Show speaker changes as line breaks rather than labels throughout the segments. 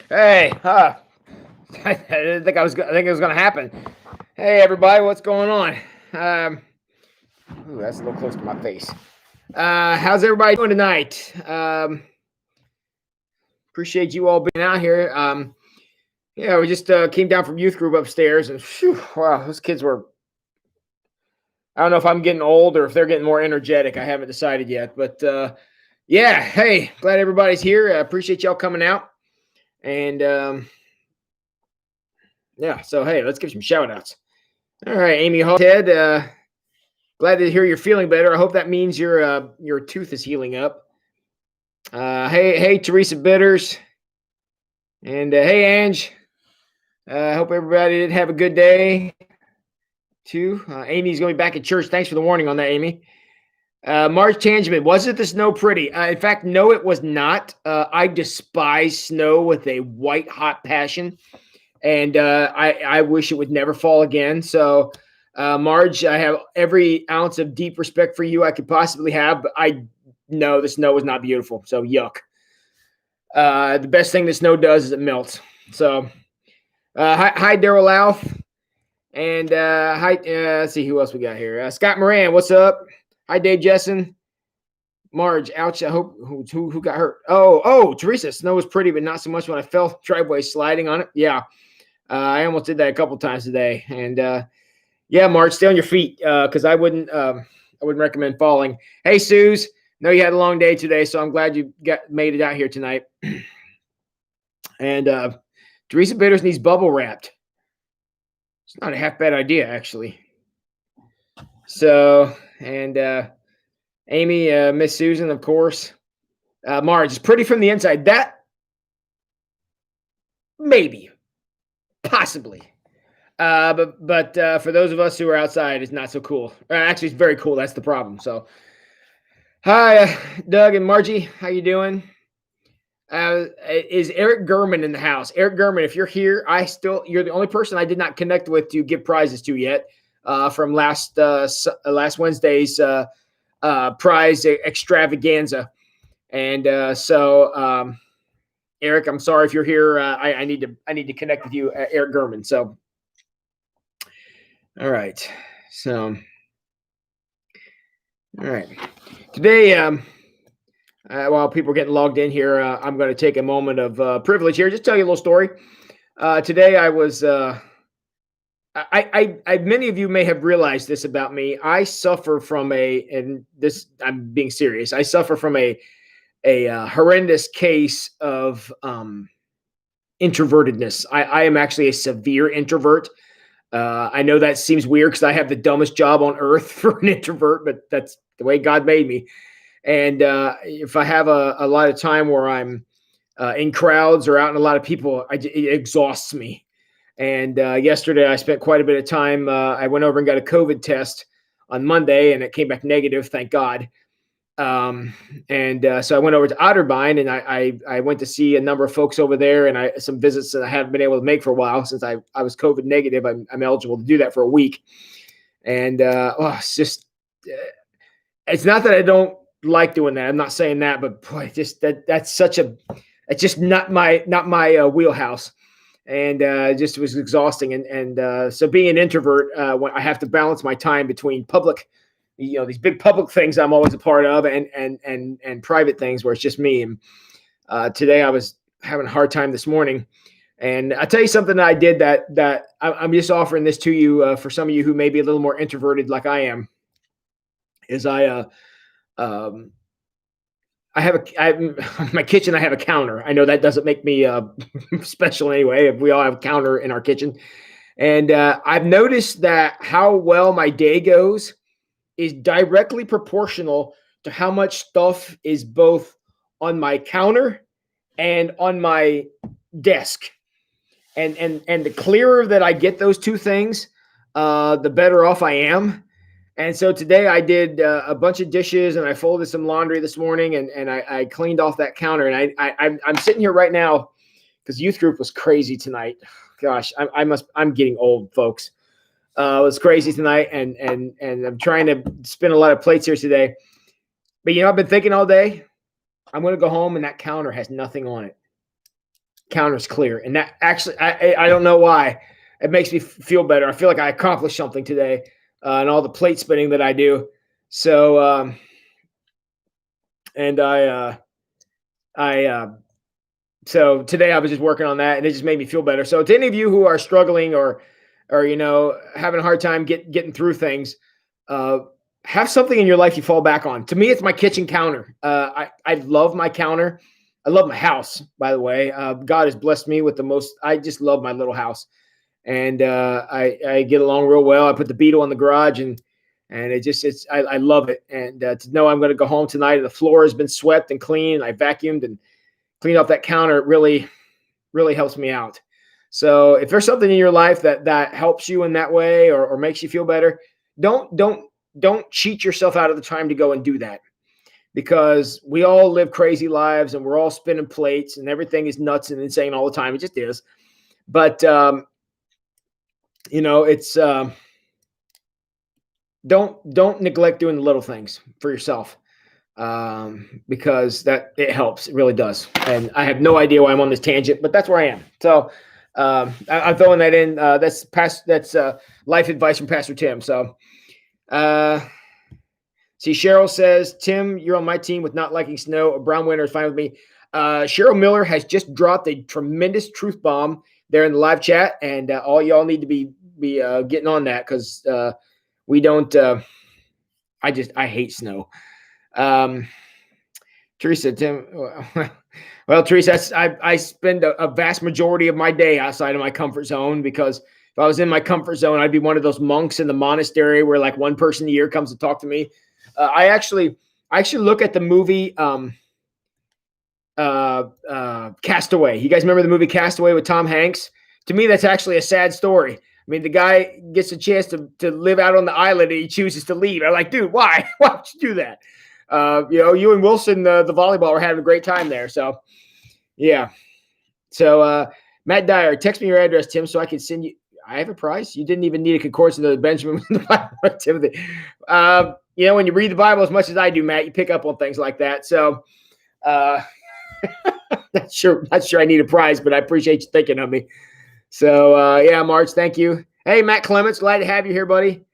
Hey, I didn't think I think it was going to happen. Hey, everybody, what's going on? Um, that's a little close to my face. How's everybody doing tonight? Appreciate you all being out here. Yeah, we just came down from youth group upstairs, and phew, wow, those kids were. I don't know if I'm getting old or if they're getting more energetic. I haven't decided yet, but yeah. Hey, glad everybody's here. I appreciate y'all coming out, and yeah. So hey, let's give some shout outs. All right, Amy Hall, Ted. Glad to hear you're feeling better. I hope that means your tooth is healing up. Hey, Teresa Bitters, and hey, Ange. I hope everybody did have a good day too. Amy's going to be back at church. Thanks for the warning on that, Amy. March Tangeman, wasn't the snow pretty? In fact, no, it was not. I despise snow with a white hot passion, and I wish it would never fall again. So, Marge, I have every ounce of deep respect for you I could possibly have, but I know the snow is not beautiful. So, yuck. The best thing the snow does is it melts. So, hi Daryl Louth. And hi, let's see who else we got here. Scott Moran, what's up? Hi, Dave Jessen. Marge, ouch. I hope who got hurt. Oh, Teresa, snow was pretty, but not so much when I fell driveway sliding on it. Yeah. I almost did that a couple times today. And yeah, Marge, stay on your feet because I wouldn't recommend falling. Hey, Suze, know you had a long day today, so I'm glad you made it out here tonight. And Teresa Bitters needs bubble wrapped. It's not a half bad idea, actually. So, and Amy, Miss Susan, of course. Marge, it's pretty from the inside. That maybe, possibly. But for those of us who are outside, it's not so cool. Actually, it's very cool. That's the problem. So, hi, Doug and Margie. How you doing? Is Eric Gurman in the house? Eric Gurman, if you're here, you're the only person I did not connect with to give prizes to yet from last Wednesday's prize extravaganza. And Eric, I'm sorry if you're here. I need to connect with you, Eric Gurman. So, all right. So, all right. Today, while people are getting logged in here, I'm going to take a moment of privilege here. Just tell you a little story. Today, I was. Many of you may have realized this about me. I suffer from and this I'm being serious. I suffer from a horrendous case of introvertedness. I am actually a severe introvert. I know that seems weird because I have the dumbest job on earth for an introvert, but that's the way God made me. And if I have a lot of time where I'm in crowds or out in a lot of people, it exhausts me. And yesterday I spent quite a bit of time. I went over and got a COVID test on Monday, and it came back negative, thank God. So I went over to Otterbein, and I went to see a number of folks over there, and some visits that I haven't been able to make for a while since I was COVID negative. I'm eligible to do that for a week, and it's just it's not that I don't like doing that. I'm not saying that, but boy, just that's it's just not my wheelhouse, and just was exhausting. And so being an introvert, when I have to balance my time between public, these big public things I'm always a part of, and private things where it's just me. And today I was having a hard time this morning. And I'll tell you something that I did that I'm just offering this to you for some of you who may be a little more introverted like I am. Is I have my kitchen. I have a counter. I know that doesn't make me special anyway. We all have a counter in our kitchen, and I've noticed that how well my day goes is directly proportional to how much stuff is both on my counter and on my desk. And the clearer that I get those two things, the better off I am. And so today I did a bunch of dishes, and I folded some laundry this morning, and I cleaned off that counter. And I'm sitting here right now because youth group was crazy tonight. Gosh, I'm getting old, folks. It was crazy tonight, and I'm trying to spin a lot of plates here today. But I've been thinking all day. I'm going to go home, and that counter has nothing on it. counter's clear. And that actually, I don't know why. It makes me feel better. I feel like I accomplished something today, and all the plate spinning that I do. So, and so today I was just working on that, and it just made me feel better. So to any of you who are struggling or having a hard time getting through things, have something in your life you fall back on. To me, it's my kitchen counter. I love my counter. I love my house, by the way. God has blessed me with the most. I just love my little house, and I get along real well. I put the Beetle in the garage, and I love it. And to know I'm going to go home tonight and the floor has been swept and clean. I vacuumed and cleaned off that counter. It really, really helps me out. So if there's something in your life that helps you in that way or makes you feel better, don't cheat yourself out of the time to go and do that, because we all live crazy lives and we're all spinning plates and everything is nuts and insane all the time. It just is. But, it's, don't neglect doing the little things for yourself, because it helps. It really does. And I have no idea why I'm on this tangent, but that's where I am. So, I'm throwing that in. That's life advice from Pastor Tim. So, see, Cheryl says, Tim, you're on my team with not liking snow. A brown winter is fine with me. Cheryl Miller has just dropped a tremendous truth bomb there in the live chat, and all y'all need to be getting on that, because we don't. I hate snow. Teresa, Tim. Well, Teresa, I spend a vast majority of my day outside of my comfort zone, because if I was in my comfort zone, I'd be one of those monks in the monastery where like one person a year comes to talk to me. I actually look at the movie Castaway. You guys remember the movie Castaway with Tom Hanks? To me, that's actually a sad story. I mean, the guy gets a chance to live out on the island and he chooses to leave. I'm like, dude, why? Why would you do that? You and Wilson, the volleyball, were having a great time there. So, yeah. So, Matt Dyer, text me your address, Tim, so I can send you. I have a prize. You didn't even need a concordance of the Benjamin Timothy. When you read the Bible as much as I do, Matt, you pick up on things like that. So, not sure I need a prize, but I appreciate you thinking of me. So, yeah, March, thank you. Hey, Matt Clements, glad to have you here, buddy.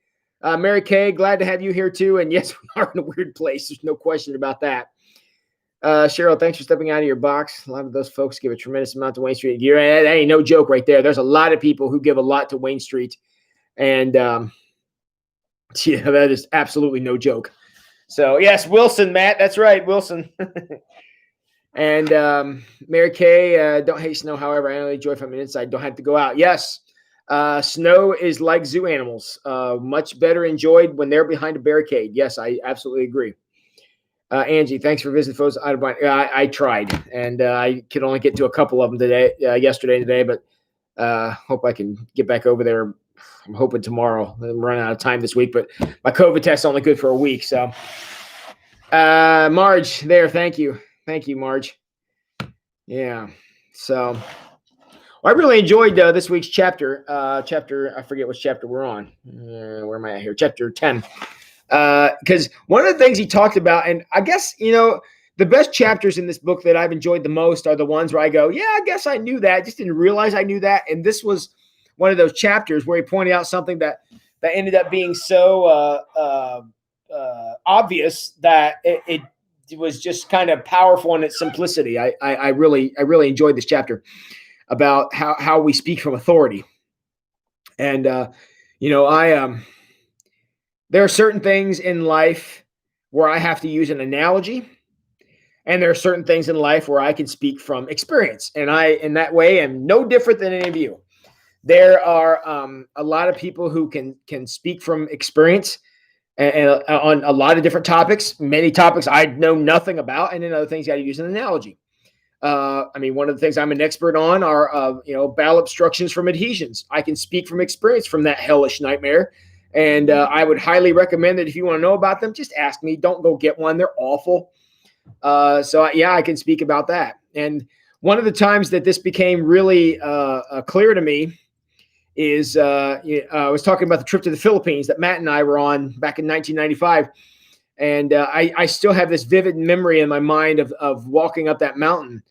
Mary Kay, glad to have you here too. And yes, we are in a weird place. There's no question about that. Cheryl, thanks for stepping out of your box. A lot of those folks give a tremendous amount to Wayne Street. That ain't no joke right there. There's a lot of people who give a lot to Wayne Street. And, that is absolutely no joke. So, yes, Wilson, Matt. That's right, Wilson. And Mary Kay, don't hate snow. However, I only enjoy from the inside. Don't have to go out. Yes, snow is like zoo animals. Much better enjoyed when they're behind a barricade. Yes, I absolutely agree. Angie, thanks for visiting folks. I tried, and I could only get to a couple of them yesterday and today, but hope I can get back over there. I'm hoping tomorrow. I'm running out of time this week, but my COVID test is only good for a week. So, Marge, there, thank you. Thank you, Marge. Yeah. So, I really enjoyed this week's chapter. I forget which chapter we're on. Where am I at here? Chapter 10. Because one of the things he talked about, and I guess, the best chapters in this book that I've enjoyed the most are the ones where I go, yeah, I guess I knew that. Just didn't realize I knew that. And this was one of those chapters where he pointed out something that ended up being so obvious that it was just kind of powerful in its simplicity. I really enjoyed this chapter about how we speak from authority. And, there are certain things in life where I have to use an analogy, and there are certain things in life where I can speak from experience. And I, in that way, am no different than any of you. There are a lot of people who can speak from experience and on a lot of different topics. Many topics I know nothing about, and then other things you got to use an analogy. One of the things I'm an expert on are, bowel obstructions from adhesions. I can speak from experience from that hellish nightmare. And I would highly recommend that if you want to know about them, just ask me. Don't go get one. They're awful. I can speak about that. And one of the times that this became really clear to me is I was talking about the trip to the Philippines that Matt and I were on back in 1995. And I still have this vivid memory in my mind of walking up that mountain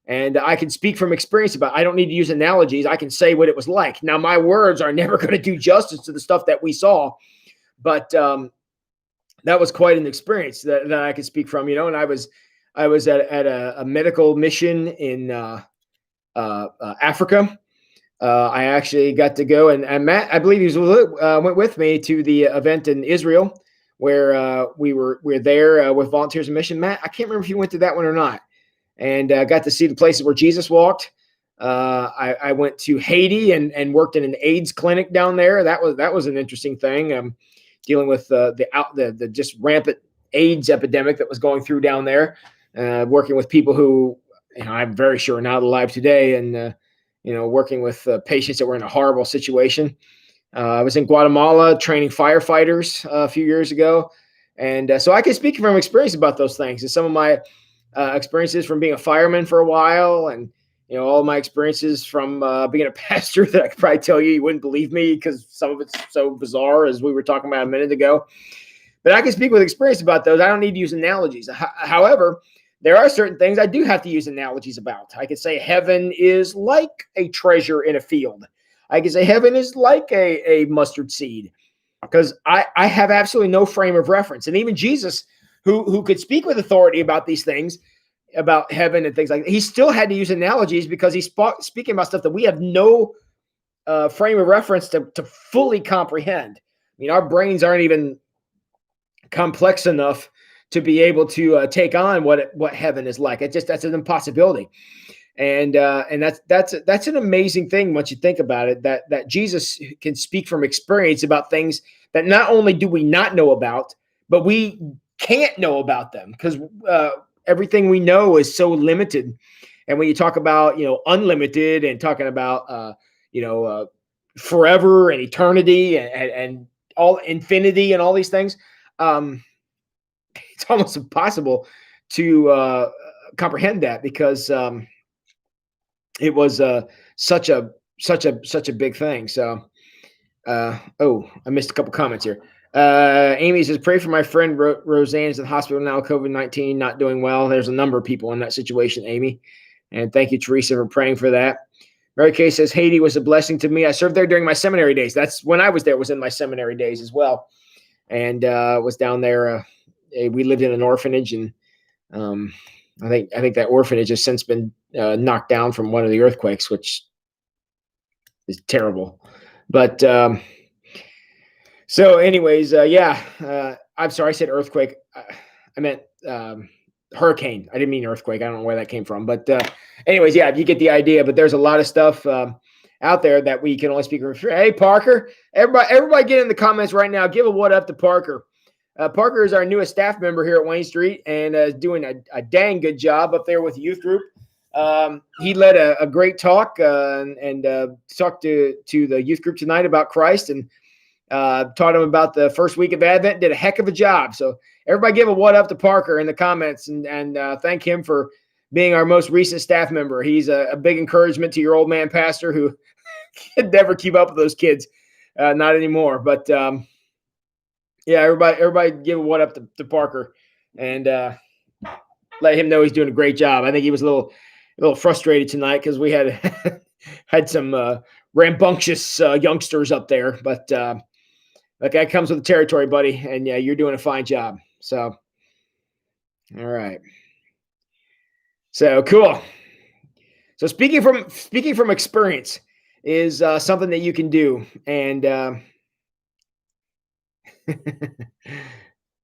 And I can speak from experience about it. I don't need to use analogies. I can say what it was like. Now, my words are never going to do justice to the stuff that we saw, but that was quite an experience that I could speak from, And I was at a medical mission in Africa. I actually got to go, and Matt, I believe he went with me to the event in Israel where we were there with Volunteers in Mission. Matt, I can't remember if you went to that one or not. And got to see the places where Jesus walked. I went to Haiti and worked in an AIDS clinic down there. That was an interesting thing. Dealing with the just rampant AIDS epidemic that was going through down there. Working with people who I'm very sure are not alive today, and working with patients that were in a horrible situation. I was in Guatemala training firefighters a few years ago, and so I can speak from experience about those things. And some of my experiences from being a fireman for a while, and all of my experiences from being a pastor that I could probably tell you wouldn't believe me because some of it's so bizarre, as we were talking about a minute ago. But I can speak with experience about those. I don't need to use analogies. However, there are certain things I do have to use analogies about. I could say heaven is like a treasure in a field. I could say heaven is like a mustard seed, because I have absolutely no frame of reference. And even Jesus, who could speak with authority about these things, about heaven and things like that, he still had to use analogies because he's speaking about stuff that we have no frame of reference to fully comprehend. I mean, our brains aren't even complex enough to be able to take on what heaven is like. That's an impossibility. And that's an amazing thing once you think about it, that Jesus can speak from experience about things that not only do we not know about, but we can't know about them, because everything we know is so limited. And when you talk about unlimited, and talking about forever and eternity and all infinity and all these things, it's almost impossible to comprehend that, because it was such a big thing. So, I missed a couple comments here. Amy says, pray for my friend Roseanne is in the hospital now, COVID-19, not doing well. There's a number of people in that situation, Amy. And thank you, Teresa, for praying for that. Mary Kay says, Haiti was a blessing to me. I served there during my seminary days. That's when I was there, was in my seminary days as well. And was down there. We lived in an orphanage, and I think that orphanage has since been knocked down from one of the earthquakes, which is terrible. But so anyways, I'm sorry, I said earthquake. I meant hurricane. I didn't mean earthquake. I don't know where that came from. But anyways, yeah, you get the idea. But there's a lot of stuff out there that we can only speak for. Hey, Parker, everybody get in the comments right now. Give a what up to Parker. Parker is our newest staff member here at Wayne Street, and is doing a dang good job up there with the youth group. He led a great talk and talked to the youth group tonight about Christ, and taught them about the first week of Advent. Did a heck of a job. So everybody give a what up to Parker in the comments, and thank him for being our most recent staff member. He's a big encouragement to your old man pastor, who can never keep up with those kids. Not anymore. But yeah, everybody give a what up to Parker, and let him know he's doing a great job. I think he was a little frustrated tonight because we had had some rambunctious youngsters up there, but that comes with the territory, buddy. And yeah, you're doing a fine job. So, all right. So cool. So speaking from experience is something that you can do, and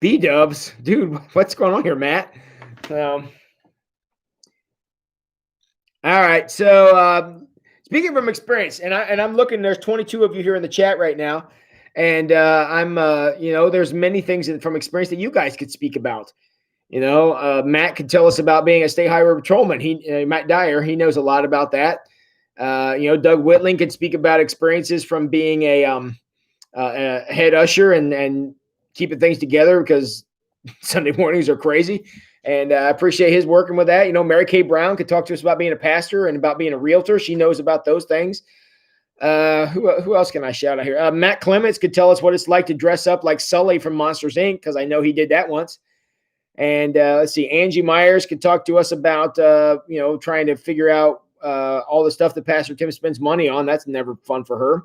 B-dubs, dude, what's going on here, Matt? All right. So speaking from experience, and I'm looking, there's 22 of you here in the chat right now. And I'm there's many things from experience that you guys could speak about. Matt could tell us about being a state highway patrolman. Matt Dyer, he knows a lot about that. Doug Whitling could speak about experiences from being a head usher and keeping things together, because Sunday mornings are crazy. And I appreciate his working with that. Mary Kay Brown could talk to us about being a pastor and about being a realtor. She knows about those things. Who else can I shout out here? Matt Clements could tell us what it's like to dress up like Sully from Monsters Inc., because I know he did that once. And let's see, Angie Myers could talk to us about, trying to figure out all the stuff that Pastor Tim spends money on. That's never fun for her.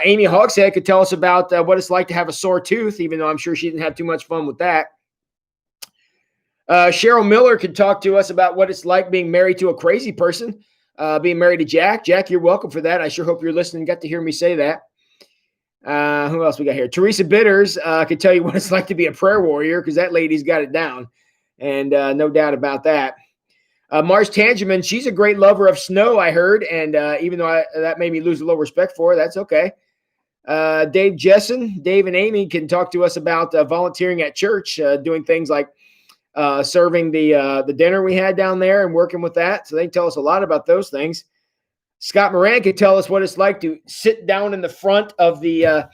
Amy Hogshead could tell us about what it's like to have a sore tooth, even though I'm sure she didn't have too much fun with that. Cheryl Miller could talk to us about what it's like being married to a crazy person, being married to Jack. Jack, you're welcome for that. I sure hope you're listening and got to hear me say that. Who else we got here? Teresa Bitters could tell you what it's like to be a prayer warrior, because that lady's got it down, and no doubt about that. Marge Tangeman, she's a great lover of snow, I heard, and even though that made me lose a little respect for her, that's okay. Dave Jessen, Dave and Amy can talk to us about volunteering at church, doing things like serving the dinner we had down there and working with that. So they can tell us a lot about those things. Scott Moran could tell us what it's like to sit down in the front of the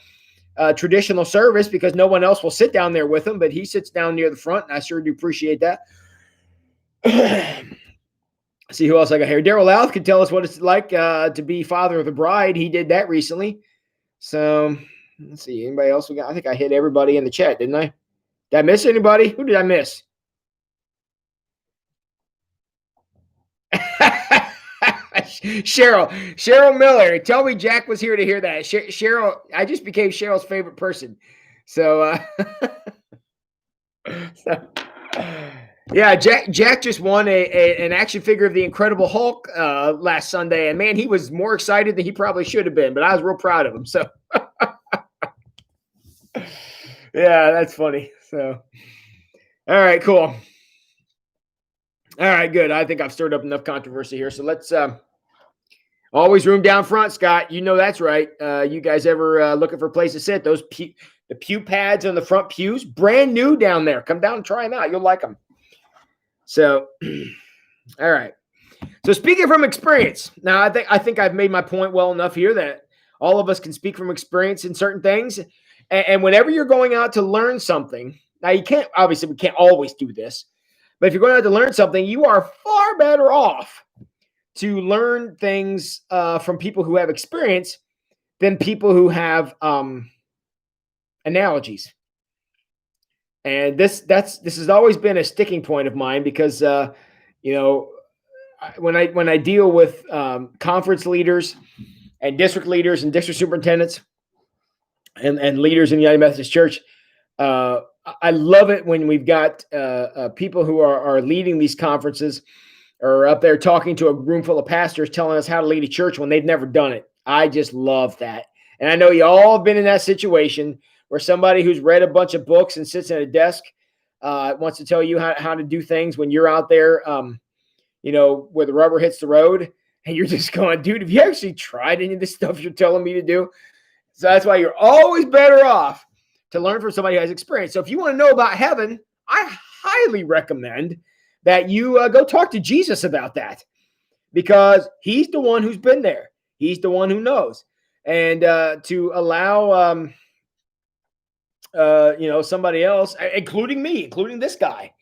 traditional service, because no one else will sit down there with him, but he sits down near the front, and I sure do appreciate that. See who else I got here. Daryl Louth could tell us what it's like to be father of the bride. He did that recently. So let's see. Anybody else we got? I think I hit everybody in the chat, didn't I? Did I miss anybody? Who did I miss? Cheryl Miller. Tell me Jack was here to hear that. Cheryl, I just became Cheryl's favorite person. So, yeah, Jack just won an action figure of the Incredible Hulk last Sunday, and man, he was more excited than he probably should have been. But I was real proud of him. So, yeah, that's funny. So, all right, cool. All right, good. I think I've stirred up enough controversy here. So let's always room down front, Scott. You know that's right. You guys ever looking for a place to sit? Those the pew pads on the front pews, brand new down there. Come down and try them out. You'll like them. So, all right. So speaking from experience, now I think I've made my point well enough here that all of us can speak from experience in certain things. And whenever you're going out to learn something, now we can't always do this, but if you're going out to learn something, you are far better off to learn things from people who have experience than people who have analogies. And this has always been a sticking point of mine, because when I deal with conference leaders and district leaders and district superintendents and leaders in the United Methodist Church, I love it when we've got people who are leading these conferences or up there talking to a room full of pastors, telling us how to lead a church when they've never done it. I just love that. And I know you all have been in that situation where somebody who's read a bunch of books and sits at a desk wants to tell you how to do things when you're out there, where the rubber hits the road, and you're just going, dude, have you actually tried any of this stuff you're telling me to do? So that's why you're always better off to learn from somebody who has experience. So if you want to know about heaven, I highly recommend that you go talk to Jesus about that, because he's the one who's been there. He's the one who knows. And to allow somebody else, including me, including this guy,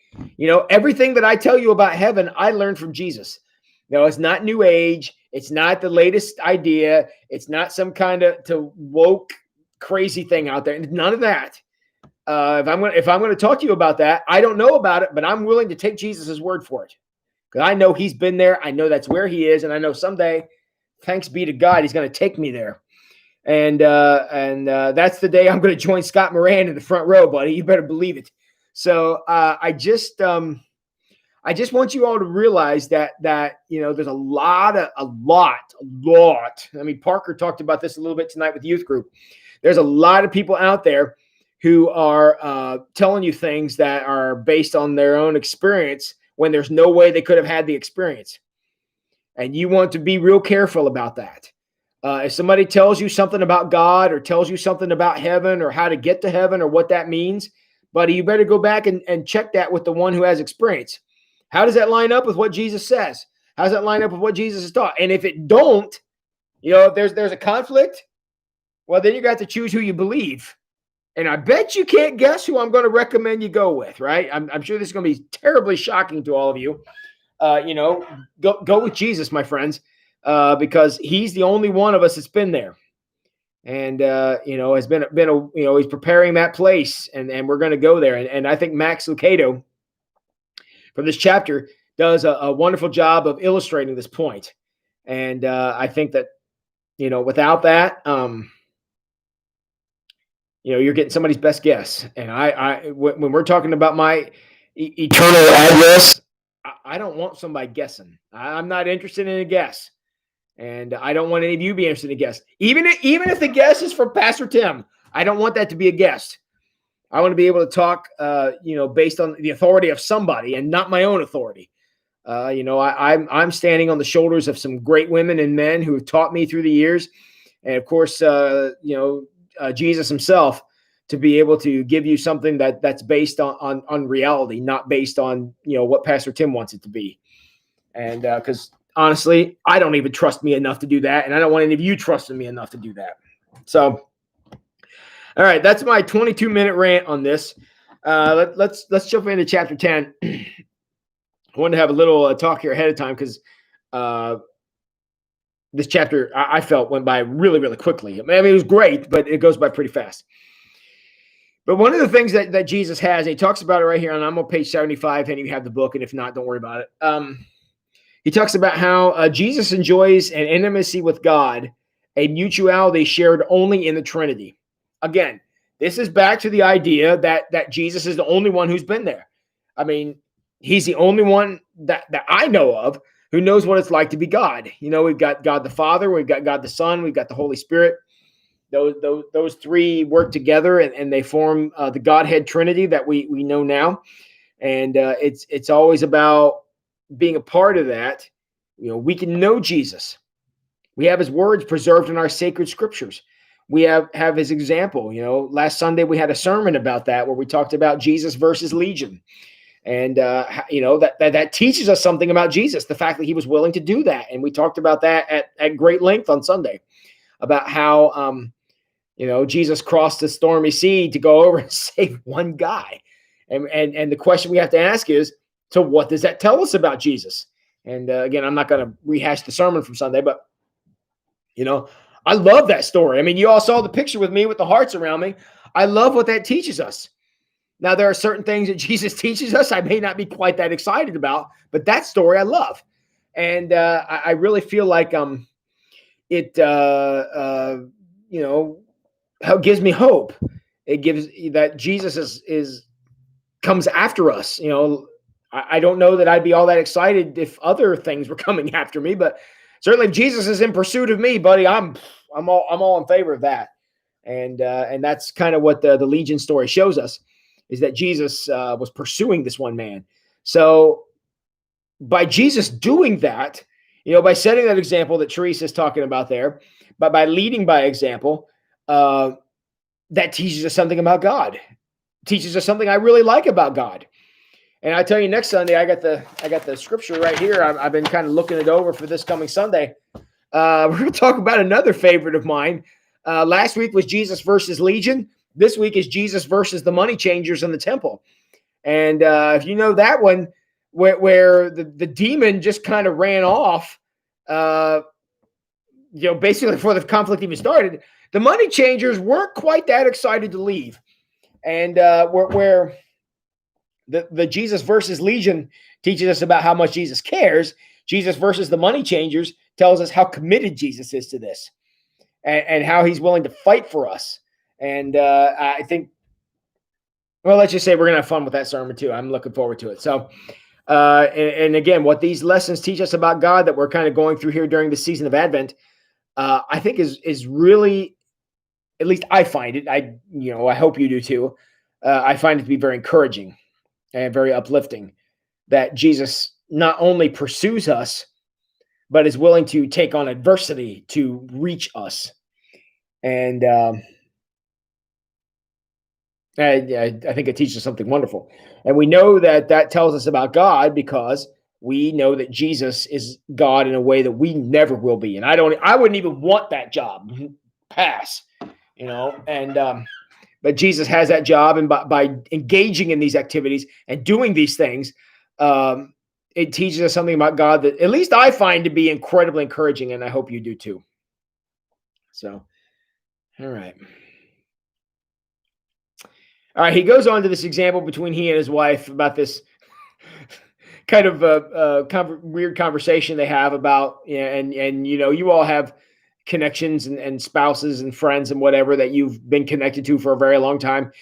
everything that I tell you about heaven, I learned from Jesus. It's not new age. It's not the latest idea. It's not some kind of woke crazy thing out there. None of that. If I'm going to talk to you about that, I don't know about it, but I'm willing to take Jesus' word for it, because I know he's been there. I know that's where he is, and I know someday, thanks be to God, he's going to take me there. And that's the day I'm going to join Scott Moran in the front row, buddy. You better believe it. So I just want you all to realize that there's a lot. I mean, Parker talked about this a little bit tonight with youth group. There's a lot of people out there who are telling you things that are based on their own experience when there's no way they could have had the experience. And you want to be real careful about that. If somebody tells you something about God or tells you something about heaven or how to get to heaven or what that means, buddy, you better go back and check that with the one who has experience. How does that line up with what Jesus says? How does that line up with what Jesus has taught? And if it don't, if there's a conflict, well, then you got to choose who you believe. And I bet you can't guess who I'm going to recommend you go with, right? I'm sure this is going to be terribly shocking to all of you. Go with Jesus, my friends, because he's the only one of us that's been there. And, has been he's preparing that place, and we're going to go there. And I think Max Lucado, from this chapter does a wonderful job of illustrating this point. And I think that, without that, you're getting somebody's best guess. And when we're talking about my eternal address, I don't want somebody guessing. I'm not interested in a guess. And I don't want any of you to be interested in a guess. Even if the guess is from Pastor Tim, I don't want that to be a guess. I want to be able to talk, based on the authority of somebody and not my own authority. I'm standing on the shoulders of some great women and men who have taught me through the years, and of course, Jesus himself, to be able to give you something that's based on reality, not based on what Pastor Tim wants it to be. And because honestly, I don't even trust me enough to do that, and I don't want any of you trusting me enough to do that. So. All right, that's my 22-minute rant on this. Let's jump into chapter 10. I wanted to have a little talk here ahead of time because this chapter I felt went by really, really quickly. I mean, it was great, but it goes by pretty fast. But one of the things that Jesus has, and he talks about it right here, and I'm on page 75, and you have the book, and if not, don't worry about it. He talks about how Jesus enjoys an intimacy with God, a mutuality shared only in the Trinity. Again, this is back to the idea that Jesus is the only one who's been there. I mean, he's the only one that I know of who knows what it's like to be God. We've got God the Father, we've got God the Son, we've got the Holy Spirit. Those three work together and they form the Godhead Trinity that we know now. And it's always about being a part of that. We can know Jesus. We have his words preserved in our sacred scriptures. We have his example. Last Sunday we had a sermon about that where we talked about Jesus versus Legion. And, that teaches us something about Jesus, the fact that he was willing to do that. And we talked about that at great length on Sunday about how, Jesus crossed the stormy sea to go over and save one guy. And the question we have to ask is, so what does that tell us about Jesus? And again, I'm not going to rehash the sermon from Sunday, but, I love that story. I mean, you all saw the picture with me with the hearts around me. I love what that teaches us. Now, there are certain things that Jesus teaches us I may not be quite that excited about, but that story I love. And I really feel like it gives me hope. It gives that Jesus comes after us. I don't know that I'd be all that excited if other things were coming after me, but certainly if Jesus is in pursuit of me, buddy, I'm all in favor of that. And that's kind of what the Legion story shows us, is that Jesus was pursuing this one man. So by Jesus doing that, by setting that example that Teresa is talking about there, but by leading by example, that teaches us something about God, teaches us something I really like about God. And I tell you, next Sunday, I got the scripture right here. I've been kind of looking it over for this coming Sunday. We're going to talk about another favorite of mine. Last week was Jesus versus Legion. This week is Jesus versus the money changers in the temple. And if you know that one, where the demon just kind of ran off, basically before the conflict even started, the money changers weren't quite that excited to leave. And where the Jesus versus Legion teaches us about how much Jesus cares, Jesus versus the money changers tells us how committed Jesus is to this and how he's willing to fight for us. And I think, well, let's just say we're going to have fun with that sermon too. I'm looking forward to it. So, and again, what these lessons teach us about God that we're kind of going through here during the season of Advent, I think is really, at least I find it, I hope you do too. I find it to be very encouraging and very uplifting that Jesus not only pursues us, but is willing to take on adversity to reach us. And I think it teaches us something wonderful. And we know that tells us about God because we know that Jesus is God in a way that we never will be. And I wouldn't even want that job. Pass, and but Jesus has that job, and by engaging in these activities and doing these things, it teaches us something about God that at least I find to be incredibly encouraging, and I hope you do too. So, all right. All right, he goes on to this example between he and his wife about this kind of a weird conversation they have about, and you all have connections and spouses and friends and whatever that you've been connected to for a very long time.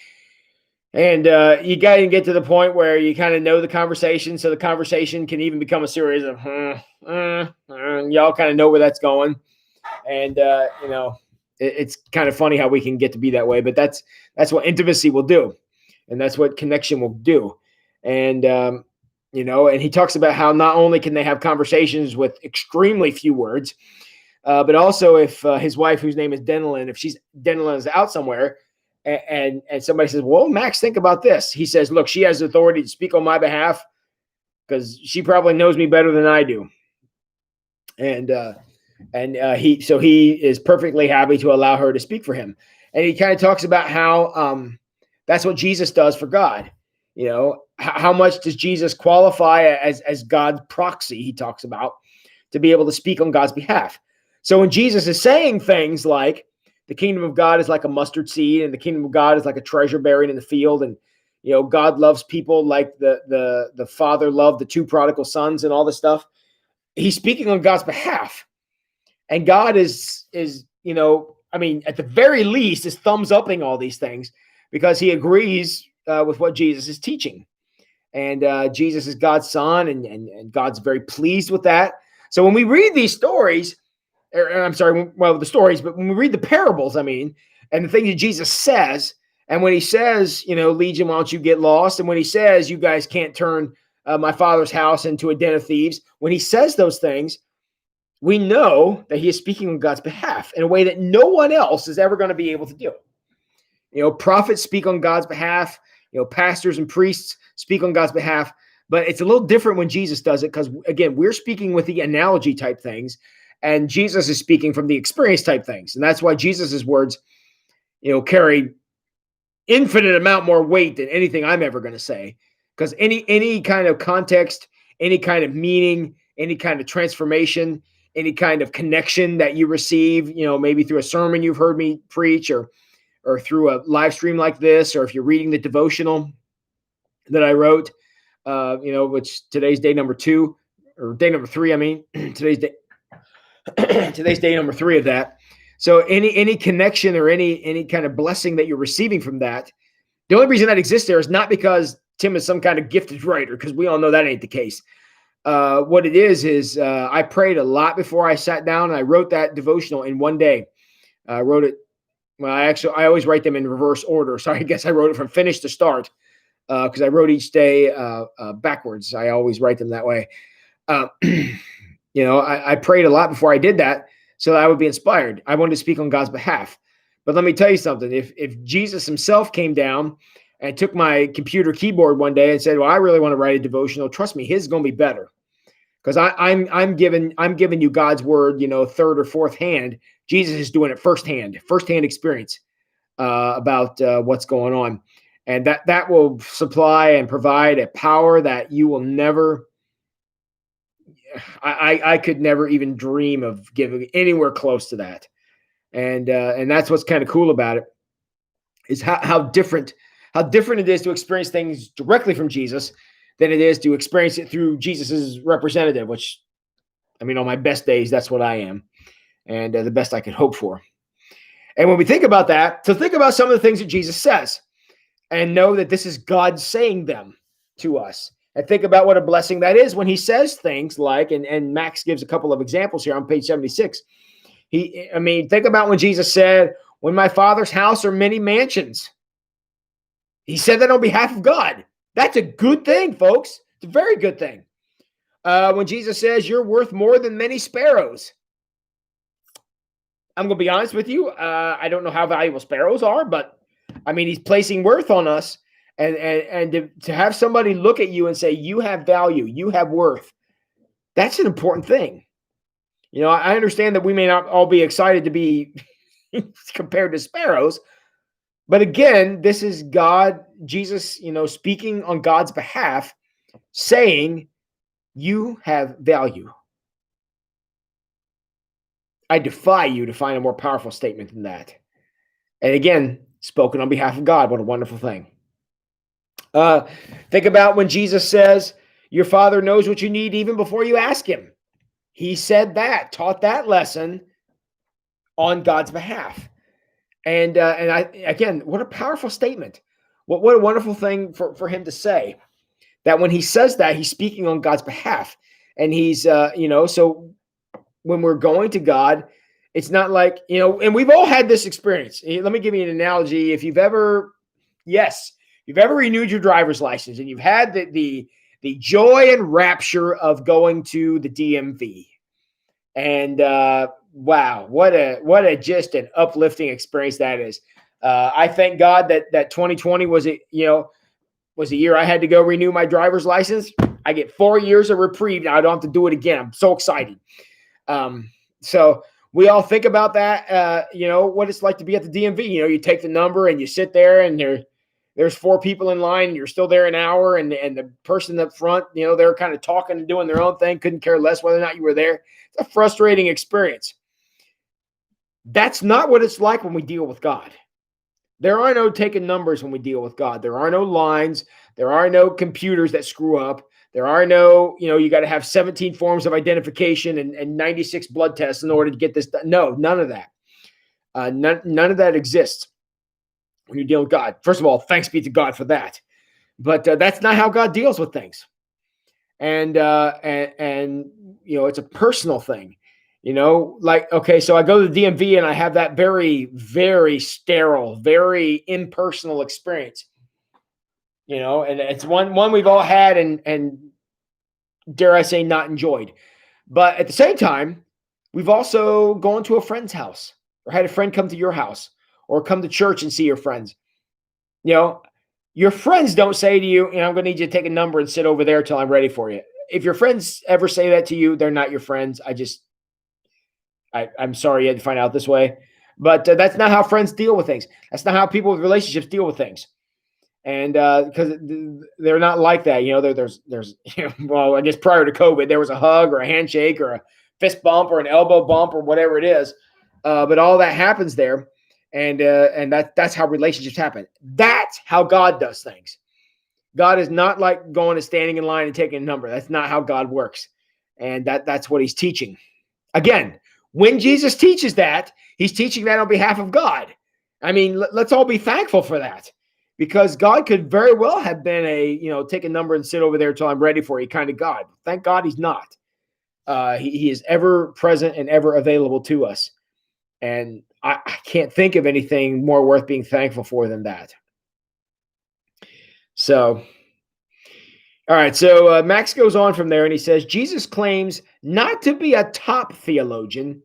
And you got to get to the point where you kind of know the conversation, so the conversation can even become a series of, y'all kind of know where that's going, and it's kind of funny how we can get to be that way, but that's what intimacy will do, and that's what connection will do, and and he talks about how not only can they have conversations with extremely few words, but also if his wife, whose name is Denilyn, if Denilyn is out somewhere, and somebody says, well, Max, think about this. He says, look, she has authority to speak on my behalf because she probably knows me better than I do. And he is perfectly happy to allow her to speak for him. And he kind of talks about how that's what Jesus does for God. How much does Jesus qualify as God's proxy, he talks about, to be able to speak on God's behalf. So when Jesus is saying things like, the kingdom of God is like a mustard seed, and the kingdom of God is like a treasure buried in the field. And, God loves people like the father loved the two prodigal sons and all this stuff. He's speaking on God's behalf. And God is at the very least, is thumbs upping all these things because he agrees with what Jesus is teaching. And Jesus is God's son, and God's very pleased with that. So when we read these stories, the stories, but when we read the parables, and the things that Jesus says, and when he says, Legion, why don't you get lost? And when he says, you guys can't turn my father's house into a den of thieves, when he says those things, we know that he is speaking on God's behalf in a way that no one else is ever going to be able to do. Prophets speak on God's behalf, pastors and priests speak on God's behalf, but it's a little different when Jesus does it because, again, we're speaking with the analogy type things. And Jesus is speaking from the experience type things. And that's why Jesus's words, carry infinite amount more weight than anything I'm ever going to say. Because any kind of context, any kind of meaning, any kind of transformation, any kind of connection that you receive, maybe through a sermon you've heard me preach or through a live stream like this, or if you're reading the devotional that I wrote, which today's day number 2 or day number 3. Today's day number 3 of that. So any connection or any kind of blessing that you're receiving from that, the only reason that exists there is not because Tim is some kind of gifted writer, because we all know that ain't the case. What it is I prayed a lot before I sat down, and I wrote that devotional in one day. I wrote it. Well, I always write them in reverse order. So I guess I wrote it from finish to start because I wrote each day backwards. I always write them that way. I prayed a lot before I did that so that I would be inspired. I wanted to speak on God's behalf. But let me tell you something. If Jesus himself came down and took my computer keyboard one day and said, well, I really want to write a devotional, trust me, his is going to be better. Because I'm giving you God's word, third or fourth hand. Jesus is doing it firsthand experience about what's going on. And that will supply and provide a power that you will never, I could never even dream of giving anywhere close to that. And that's what's kind of cool about it, is how different it is to experience things directly from Jesus than it is to experience it through Jesus's representative, which, on my best days, that's what I am, and the best I could hope for. And when we think about that, so think about some of the things that Jesus says and know that this is God saying them to us. And think about what a blessing that is when he says things like, and Max gives a couple of examples here on page 76. Think about when Jesus said, when my Father's house are many mansions. He said that on behalf of God. That's a good thing, folks. It's a very good thing. When Jesus says, you're worth more than many sparrows. I'm going to be honest with you. I don't know how valuable sparrows are, but he's placing worth on us. And to have somebody look at you and say, you have value, you have worth. That's an important thing. I understand that we may not all be excited to be compared to sparrows. But again, this is God, Jesus, speaking on God's behalf, saying, you have value. I defy you to find a more powerful statement than that. And again, spoken on behalf of God. What a wonderful thing. Think about when Jesus says, Your Father knows what you need even before you ask him. He said that, taught that lesson on God's behalf. And I, again, what a powerful statement. What a wonderful thing for him to say, that when he says that, he's speaking on God's behalf. And he's, so when we're going to God, it's not like, and we've all had this experience. Let me give you an analogy. If you've ever renewed your driver's license and you've had the joy and rapture of going to the DMV, and wow, what a just an uplifting experience that is. I thank God that 2020 was a year I had to go renew my driver's license. I get 4 years of reprieve now. I don't have to do it again. I'm so excited. So we all think about that, what it's like to be at the DMV. You take the number and you sit there, and there's 4 people in line, and you're still there an hour, and the person up front, they're kind of talking and doing their own thing, couldn't care less whether or not you were there. It's a frustrating experience. That's not what it's like when we deal with God. There are no taking numbers when we deal with God. There are no lines. There are no computers that screw up. There are no, you got to have 17 forms of identification and 96 blood tests in order to get this done. No, none of that. None of that exists when you deal with God. First of all, thanks be to God for that. But that's not how God deals with things. And it's a personal thing. Okay, so I go to the DMV and I have that very, very sterile, very impersonal experience. And it's one we've all had and dare I say not enjoyed. But at the same time, we've also gone to a friend's house or had a friend come to your house or come to church and see your friends. Your friends don't say to you, I'm going to need you to take a number and sit over there till I'm ready for you. If your friends ever say that to you, they're not your friends. I'm sorry you had to find out this way, but that's not how friends deal with things. That's not how people with relationships deal with things. And because they're not like that, there's well, I guess prior to COVID, there was a hug or a handshake or a fist bump or an elbow bump or whatever it is. But all that happens there. And that's how relationships happen. That's how God does things. God is not like going and standing in line and taking a number. That's not how God works. And that's what he's teaching. Again, when Jesus teaches that, he's teaching that on behalf of God. I mean, let's all be thankful for that, because God could very well have been take a number and sit over there till I'm ready for you kind of God. Thank God he's not. He is ever present and ever available to us. And I can't think of anything more worth being thankful for than that. So, all right. So Max goes on from there and he says, Jesus claims not to be a top theologian,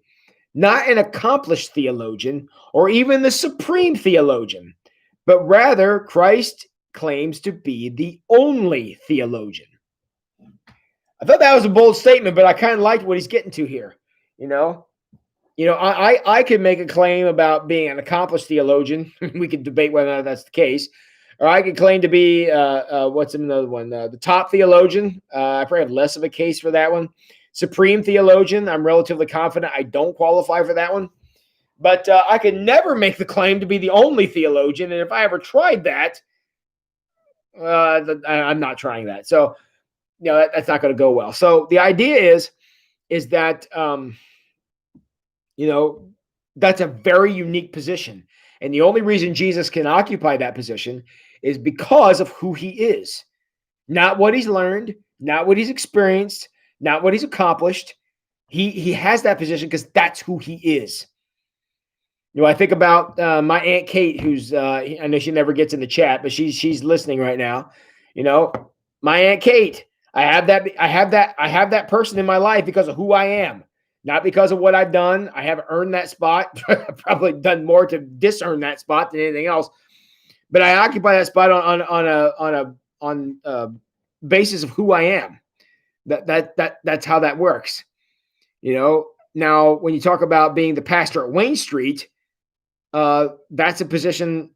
not an accomplished theologian, or even the supreme theologian, but rather Christ claims to be the only theologian. I thought that was a bold statement, but I kind of liked what he's getting to here. I could make a claim about being an accomplished theologian. We could debate whether or not that's the case. Or I could claim to be, what's another one? The top theologian. I probably have less of a case for that one. Supreme theologian. I'm relatively confident I don't qualify for that one. But I could never make the claim to be the only theologian. And if I ever tried that, I'm not trying that. So, that's not going to go well. So the idea is that, that's a very unique position. And the only reason Jesus can occupy that position is because of who he is. Not what he's learned, not what he's experienced, not what he's accomplished. He has that position because that's who he is. I think about my Aunt Kate, who's I know she never gets in the chat, but she's listening right now. My Aunt Kate, I have that person in my life because of who I am. Not because of what I've done. I haven't earned that spot. I've probably done more to disearn that spot than anything else. But I occupy that spot on a basis of who I am. That's how that works. Now when you talk about being the pastor at Wayne Street, that's a position.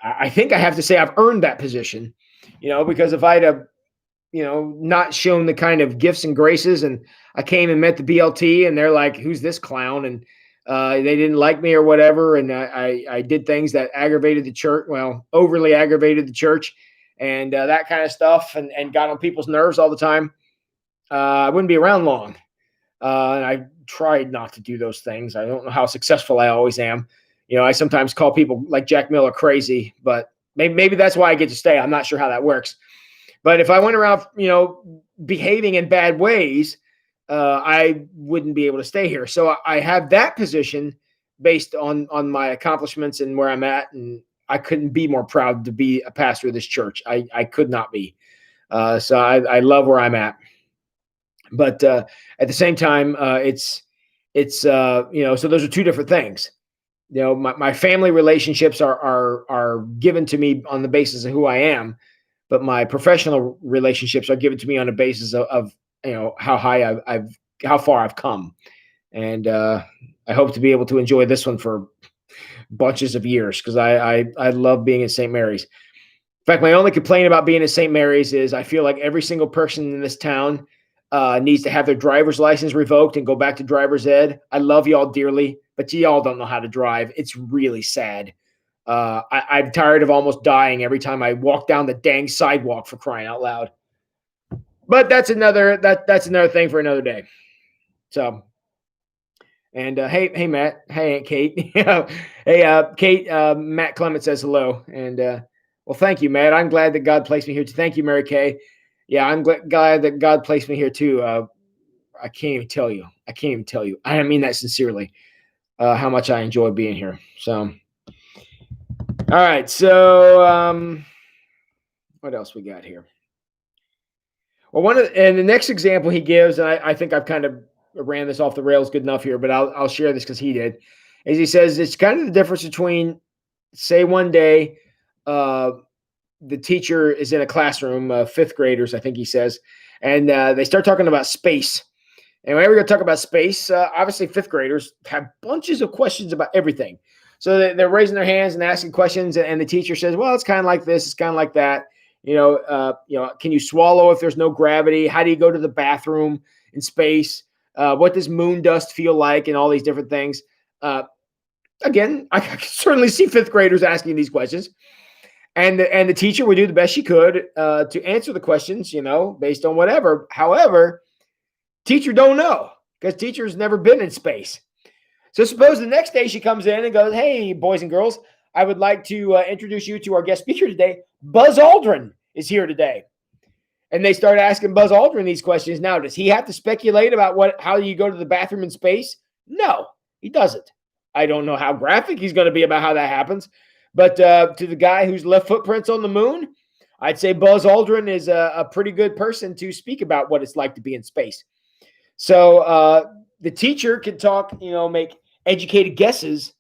I think I have to say I've earned that position. Because if I'd have not shown the kind of gifts and graces, and I came and met the BLT and they're like, who's this clown? And they didn't like me or whatever. And I did things that aggravated the church. Well, overly aggravated the church. and that kind of stuff, and got on people's nerves all the time, I wouldn't be around long. And I tried not to do those things. I don't know how successful I always am. I sometimes call people like Jack Miller crazy, but maybe that's why I get to stay. I'm not sure how that works. But if I went around, behaving in bad ways, I wouldn't be able to stay here. So I have that position based on my accomplishments and where I'm at, and I couldn't be more proud to be a pastor of this church. I could not be. So I love where I'm at. But at the same time, so those are two different things. My family relationships are given to me on the basis of who I am, but my professional relationships are given to me on the basis of how high how far I've come, and I hope to be able to enjoy this one for bunches of years, because I love being at St. Mary's. In fact, my only complaint about being at St. Mary's is I feel like every single person in this town needs to have their driver's license revoked and go back to driver's ed. I love y'all dearly, but y'all don't know how to drive. It's really sad. I'm tired of almost dying every time I walk down the dang sidewalk, for crying out loud. But that's another thing for another day. So, and hey Matt, hey Aunt Kate, hey Kate, Matt Clement says hello, and well, thank you, Matt. I'm glad that God placed me here. Thank you, Mary Kay. Yeah, I'm glad that God placed me here too. I can't even tell you. I mean that sincerely. How much I enjoy being here. So, all right. So, what else we got here? Well, and the next example he gives, and I think I've kind of ran this off the rails good enough here, but I'll share this because he did. As he says, it's kind of the difference between, say, one day, the teacher is in a classroom, fifth graders, I think he says, and they start talking about space. And whenever we're going to talk about space, obviously fifth graders have bunches of questions about everything. So they're raising their hands and asking questions, and the teacher says, well, it's kind of like this, it's kind of like that. Can you swallow if there's no gravity? How do you go to the bathroom in space? What does moon dust feel like? And all these different things. Again, I can certainly see fifth graders asking these questions. And the teacher would do the best she could to answer the questions, based on whatever. However, teacher don't know, because teacher's never been in space. So suppose the next day she comes in and goes, hey, boys and girls, I would like to introduce you to our guest speaker today. Buzz Aldrin is here today. And they start asking Buzz Aldrin these questions. Now, does he have to speculate about how you go to the bathroom in space? No, he doesn't. I don't know how graphic he's going to be about how that happens. But to the guy who's left footprints on the moon, I'd say Buzz Aldrin is a pretty good person to speak about what it's like to be in space. So the teacher can talk, make educated guesses.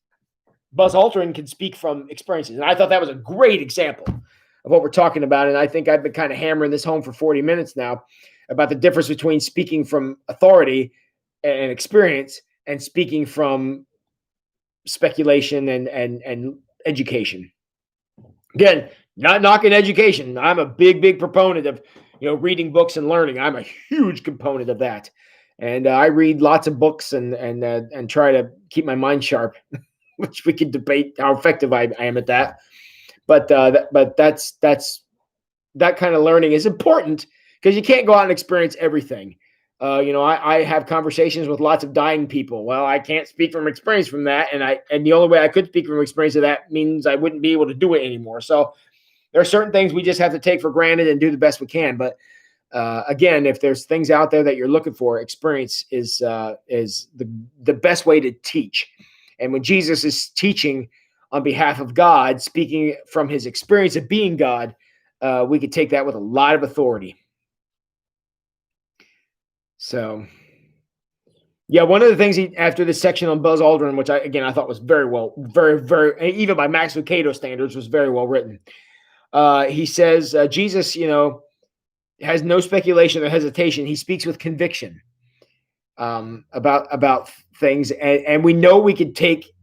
Buzz Aldrin can speak from experiences. And I thought that was a great example of what we're talking about. And I think I've been kind of hammering this home for 40 minutes now about the difference between speaking from authority and experience and speaking from speculation and education. Again, not knocking education. I'm a big proponent of, reading books and learning. I'm a huge component of that. And I read lots of books and try to keep my mind sharp, which we could debate how effective I am at that. But that's that kind of learning is important, because you can't go out and experience everything. I have conversations with lots of dying people. Well, I can't speak from experience from that, and the only way I could speak from experience of that means I wouldn't be able to do it anymore. So there are certain things we just have to take for granted and do the best we can. But again, if there's things out there that you're looking for, experience is the best way to teach. And when Jesus is teaching on behalf of God, speaking from his experience of being God, we could take that with a lot of authority. So, yeah, one of the things after this section on Buzz Aldrin, which I thought was very, even by Max Lucado standards, was very well written. He says, Jesus, has no speculation or hesitation. He speaks with conviction about things, and we know we could take.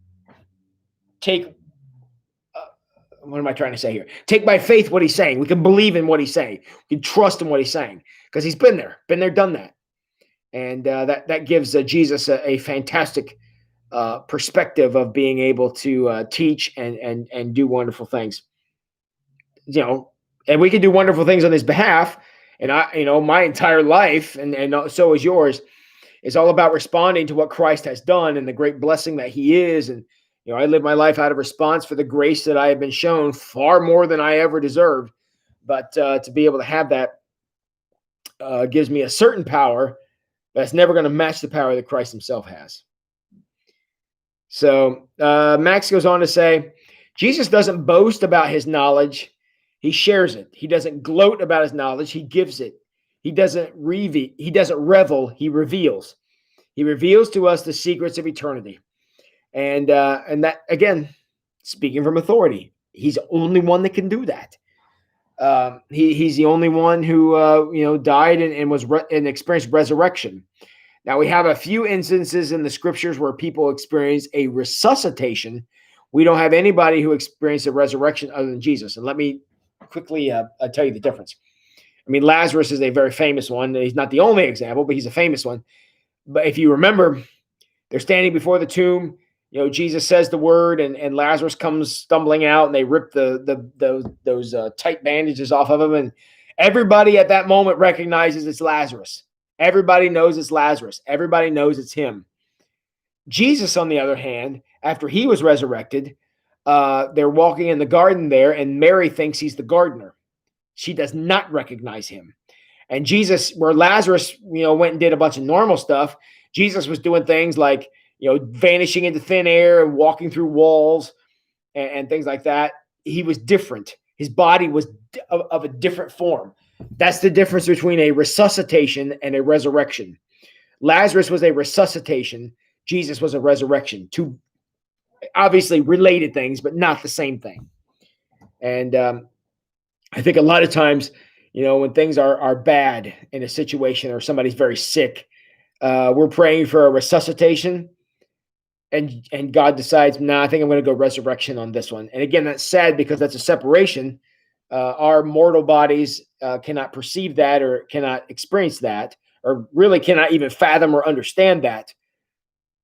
What am I trying to say here? Take by faith what he's saying. We can believe in what he's saying. We can trust in what he's saying, because he's been there, done that. And that gives Jesus a fantastic perspective of being able to teach and do wonderful things. And we can do wonderful things on his behalf. And my entire life, and so is yours, is all about responding to what Christ has done and the great blessing that he is. And, I live my life out of response for the grace that I have been shown far more than I ever deserved. But to be able to have that gives me a certain power that's never going to match the power that Christ himself has. So Max goes on to say, Jesus doesn't boast about his knowledge. He shares it. He doesn't gloat about his knowledge. He gives it. He doesn't revel. He reveals. He reveals to us the secrets of eternity. And that, again, speaking from authority, he's the only one that can do that. He's the only one who died and was and experienced resurrection. Now, we have a few instances in the scriptures where people experience a resuscitation. We don't have anybody who experienced a resurrection other than Jesus. And let me quickly tell you the difference. I mean, Lazarus is a very famous one. He's not the only example, but he's a famous one. But if you remember, they're standing before the tomb. Jesus says the word, and Lazarus comes stumbling out, and they rip those tight bandages off of him. And everybody at that moment recognizes it's Lazarus. Everybody knows it's Lazarus. Everybody knows it's him. Jesus, on the other hand, after he was resurrected, they're walking in the garden there, and Mary thinks he's the gardener. She does not recognize him. And Jesus, where Lazarus, went and did a bunch of normal stuff, Jesus was doing things like, vanishing into thin air and walking through walls and things like that. He was different. His body was of a different form. That's the difference between a resuscitation and a resurrection. Lazarus was a resuscitation. Jesus was a resurrection. Two obviously related things, but not the same thing. And I think a lot of times, when things are bad in a situation or somebody's very sick, we're praying for a resuscitation, and God decides, I think I'm going to go resurrection on this one. And again, that's sad because that's a separation. Our mortal bodies cannot perceive that or cannot experience that or really cannot even fathom or understand that.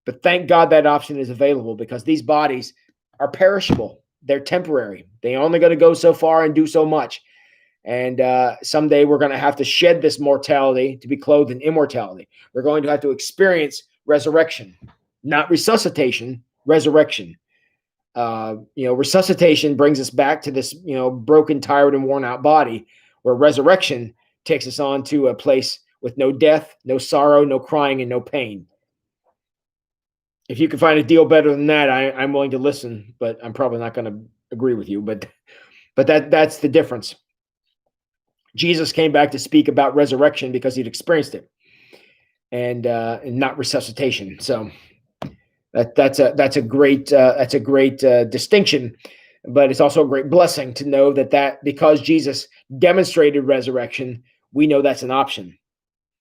But thank God that option is available because these bodies are perishable. They're temporary. They're only going to go so far and do so much. And someday we're going to have to shed this mortality to be clothed in immortality. We're going to have to experience resurrection, not resuscitation, resurrection. Resuscitation brings us back to this, broken, tired, and worn out body, where resurrection takes us on to a place with no death, no sorrow, no crying, and no pain. If you can find a deal better than that, I'm willing to listen, but I'm probably not going to agree with you. But that's the difference. Jesus came back to speak about resurrection because he'd experienced it, and not resuscitation. So that's a great distinction, but it's also a great blessing to know that because Jesus demonstrated resurrection, we know that's an option.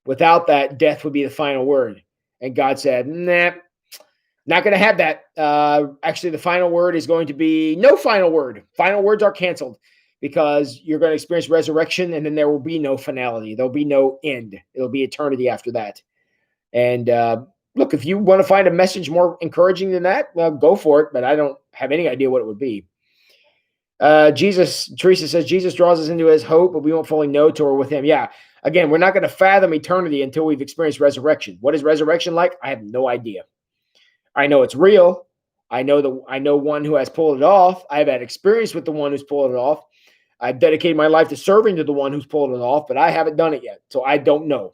Without that, death would be the final word, and God said, "Nah, not going to have that." Actually, the final word is going to be no final word. Final words are canceled because you're going to experience resurrection, and then there will be no finality. There'll be no end. It'll be eternity after that. And look, if you want to find a message more encouraging than that, well, go for it. But I don't have any idea what it would be. Teresa says, Jesus draws us into his hope, but we won't fully know till we're with him. Yeah. Again, we're not going to fathom eternity until we've experienced resurrection. What is resurrection like? I have no idea. I know it's real. I know one who has pulled it off. I've had experience with the one who's pulled it off. I've dedicated my life to serving to the one who's pulled it off, but I haven't done it yet. So I don't know.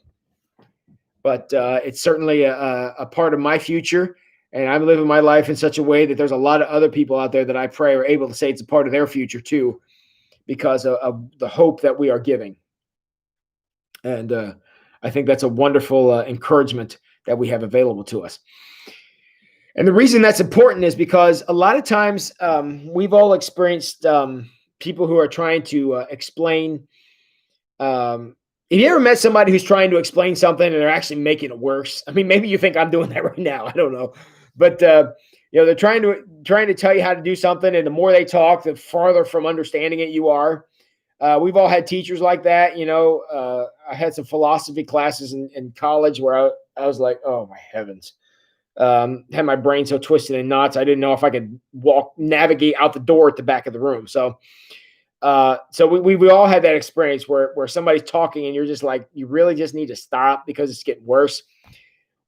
But it's certainly a part of my future. And I'm living my life in such a way that there's a lot of other people out there that I pray are able to say it's a part of their future too, because of the hope that we are giving. And I think that's a wonderful encouragement that we have available to us. And the reason that's important is because a lot of times we've all experienced people who are trying to explain. Have you ever met somebody who's trying to explain something and they're actually making it worse? I mean, maybe you think I'm doing that right now. I don't know. But they're trying to tell you how to do something, and the more they talk, the farther from understanding it you are. We've all had teachers like that. I had some philosophy classes in college where I was like, oh my heavens. Had my brain so twisted in knots, I didn't know if I could navigate out the door at the back of the room. So So we all had that experience where somebody's talking and you're just like, you really just need to stop because it's getting worse.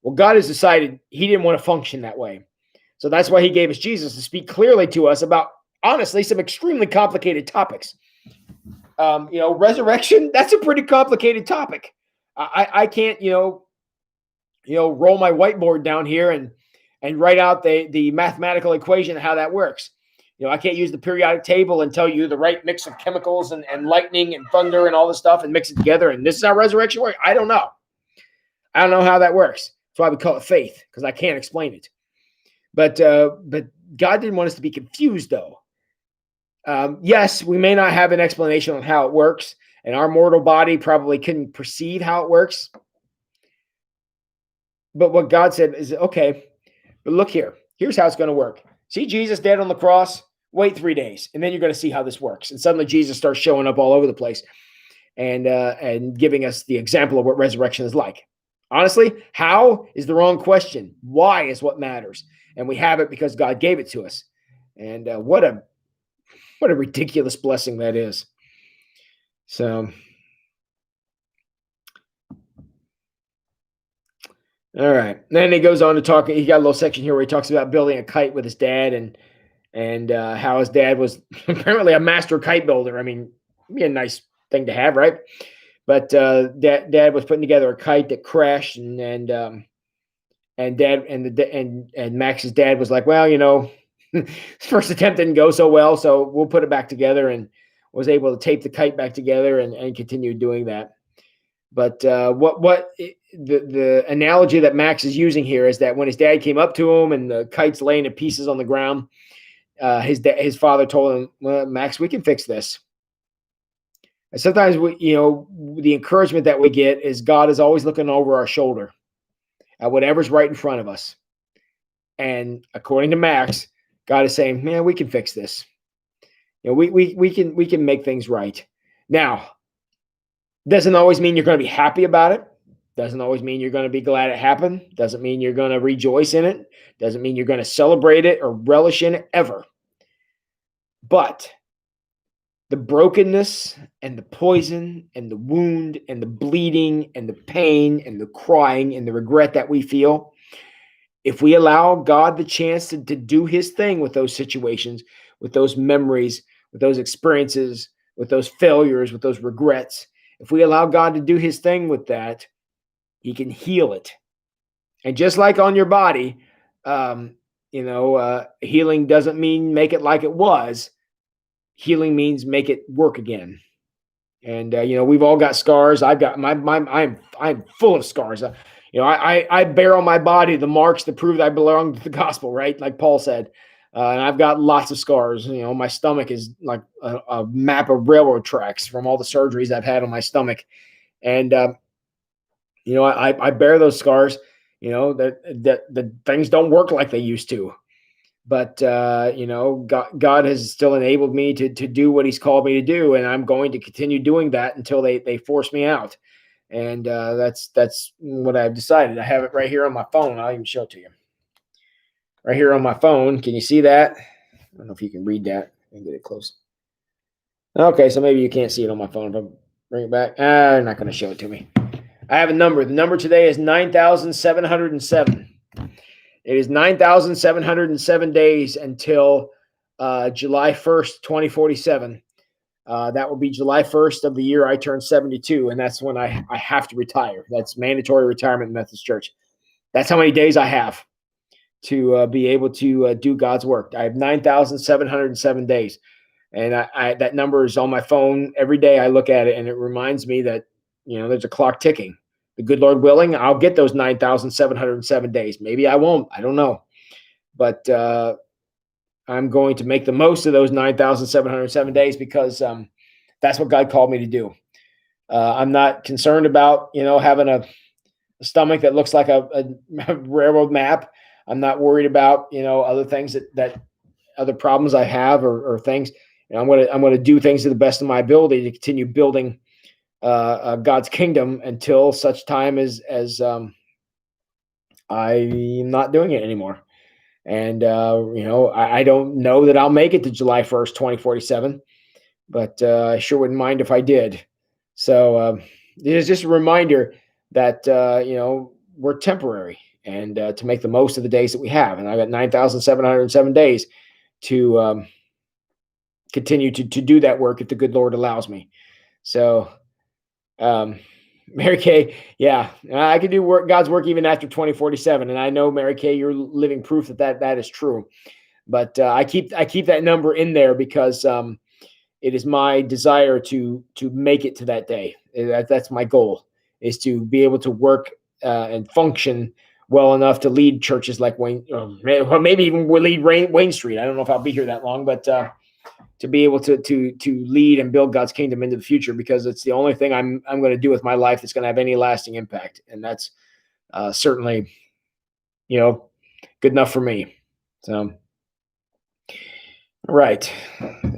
Well, God has decided he didn't want to function that way. So that's why he gave us Jesus to speak clearly to us about, honestly, some extremely complicated topics. Resurrection, that's a pretty complicated topic. I can't, roll my whiteboard down here and write out the mathematical equation of how that works. I can't use the periodic table and tell you the right mix of chemicals and lightning and thunder and all this stuff and mix it together. And this is how resurrection works. I don't know. I don't know how that works. That's why we call it faith, because I can't explain it. But God didn't want us to be confused, though. Yes, we may not have an explanation on how it works, and our mortal body probably couldn't perceive how it works. But what God said is, okay, but look here. Here's how it's going to work. See Jesus dead on the cross? Wait 3 days, and then you're going to see how this works. And suddenly Jesus starts showing up all over the place and giving us the example of what resurrection is like. Honestly, how is the wrong question. Why is what matters. And we have it because God gave it to us. And what a ridiculous blessing that is. So, all right. Then he goes on to talk. He got a little section here where he talks about building a kite with his dad and how his dad was apparently a master kite builder. I mean, it'd be a nice thing to have, right? But dad was putting together a kite that crashed, and dad and Max's dad was like, well, first attempt didn't go so well, so we'll put it back together, and was able to tape the kite back together and continue doing that. But the analogy that Max is using here is that when his dad came up to him and the kite's laying in pieces on the ground, his father told him, well, Max, we can fix this. And sometimes the encouragement that we get is God is always looking over our shoulder at whatever's right in front of us. And according to Max, God is saying, man, we can fix this. We can make things right. Now, doesn't always mean you're going to be happy about it. Doesn't always mean you're going to be glad it happened. Doesn't mean you're going to rejoice in it. Doesn't mean you're going to celebrate it or relish in it ever. But the brokenness and the poison and the wound and the bleeding and the pain and the crying and the regret that we feel, if we allow God the chance to do his thing with those situations, with those memories, with those experiences, with those failures, with those regrets, if we allow God to do his thing with that, he can heal it. And just like on your body, healing doesn't mean make it like it was. Healing means make it work again. And we've all got scars. I've got I'm full of scars. I bear on my body the marks that prove that I belong to the gospel, right? Like Paul said. And I've got lots of scars. My stomach is like a map of railroad tracks from all the surgeries I've had on my stomach. And I bear those scars. That the things don't work like they used to. But God has still enabled me to do what he's called me to do, and I'm going to continue doing that until they force me out. And that's what I've decided. I have it right here on my phone. I'll even show it to you. Right here on my phone. Can you see that? I don't know if you can read that. Let me get it close. Okay, so maybe you can't see it on my phone. If I bring it back, I'm not going to show it to me. I have a number. The number today is 9,707. It is 9,707 days until July 1st, 2047. That will be July 1st of the year I turn 72, and that's when I have to retire. That's mandatory retirement in the Methodist Church. That's how many days I have to be able to do God's work. I have 9,707 days, and I that number is on my phone. Every day I look at it, and it reminds me that there's a clock ticking. The good Lord willing, I'll get those 9,707 days. Maybe I won't. I don't know. But I'm going to make the most of those 9,707 days because that's what God called me to do. I'm not concerned about, having a stomach that looks like a railroad map. I'm not worried about, other things that other problems I have or things. I'm going to do things to the best of my ability to continue building God's kingdom until such time as I'm not doing it anymore. And I don't know that I'll make it to July 1st, 2047, but I sure wouldn't mind if I did. So it's just a reminder that we're temporary, and to make the most of the days that we have. And I got 9,707 days to continue to do that work if the good Lord allows me. So, Mary Kay, yeah, I can do God's work even after 2047, and I know, Mary Kay, you're living proof that is true. But I keep that number in there because it is my desire to make it to that day. That's my goal, is to be able to work and function well enough to lead churches like Wayne, or maybe even lead Wayne Street. I don't know if I'll be here that long, but to be able to lead and build God's kingdom into the future, because it's the only thing I'm going to do with my life that's going to have any lasting impact, and that's certainly, good enough for me. So, right,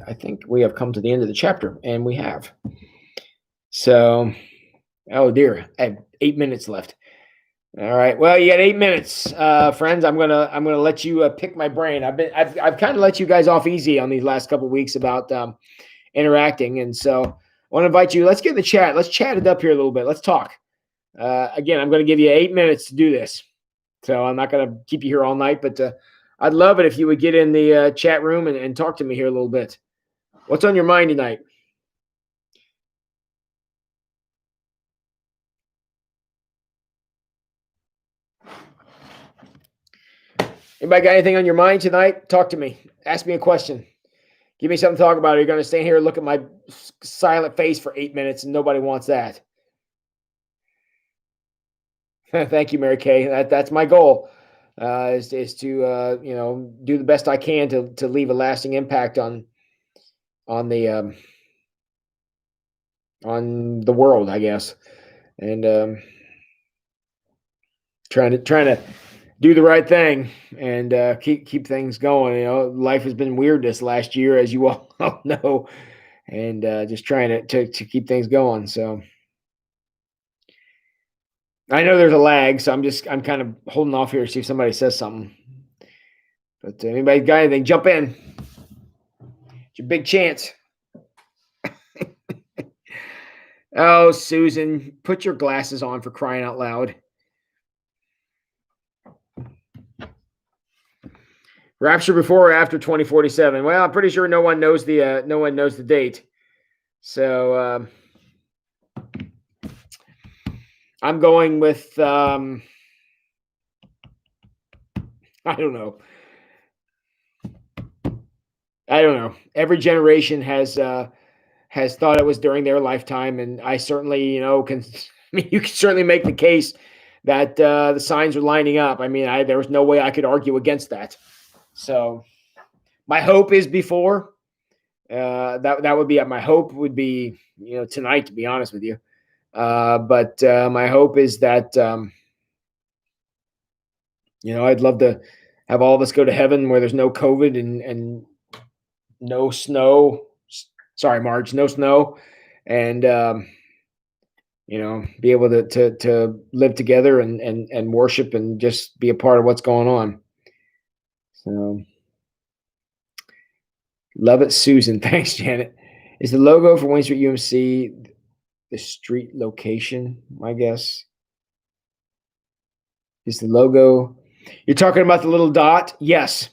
I think we have come to the end of the chapter, and we have. So, oh dear, I have 8 minutes left. All right. Well, you got 8 minutes, friends. I'm gonna let you pick my brain. I've kind of let you guys off easy on these last couple of weeks about interacting, and so I want to invite you. Let's get in the chat. Let's chat it up here a little bit. Let's talk. Again, I'm going to give you 8 minutes to do this, so I'm not going to keep you here all night. But I'd love it if you would get in the chat room and talk to me here a little bit. What's on your mind tonight? Anybody got anything on your mind tonight? Talk to me. Ask me a question. Give me something to talk about. You're going to stand here and look at my silent face for 8 minutes, and nobody wants that. Thank you, Mary Kay. That's my goal, is to do the best I can to leave a lasting impact on the world, I guess, and trying to do the right thing and keep things going. Life has been weird this last year, as you all know, and just trying to keep things going. So I know there's a lag, so I'm kind of holding off here to see if somebody says something. But anybody got anything? Jump in. It's your big chance. Oh, Susan, put your glasses on, for crying out loud. Rapture before or after 2047? Well, I'm pretty sure no one knows the date. So I'm going with I don't know. Every generation has thought it was during their lifetime, and I certainly, can. I mean, you can certainly make the case that the signs are lining up. I mean, there was no way I could argue against that. So my hope is before. That would be my hope would be tonight, to be honest with you. But my hope is that I'd love to have all of us go to heaven where there's no COVID and no snow. Sorry, Marge, no snow, and be able to live together and worship and just be a part of what's going on. So, love it, Susan. Thanks, Janet. Is the logo for Wayne Street UMC the street location? I guess. Is the logo? You're talking about the little dot? Yes.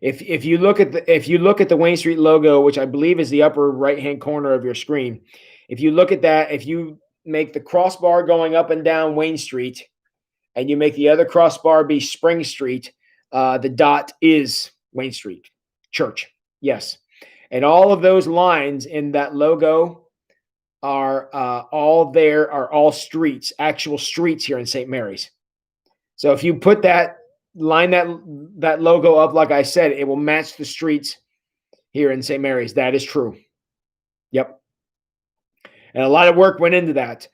If you look at the Wayne Street logo, which I believe is the upper right hand corner of your screen, if you look at that, if you make the crossbar going up and down Wayne Street, and you make the other crossbar be Spring Street, the dot is Wayne Street Church. Yes, and all of those lines in that logo are all streets, actual streets here in St. Mary's. So if you put that logo up, like I said, it will match the streets here in St. Mary's. That is true. Yep. And a lot of work went into that.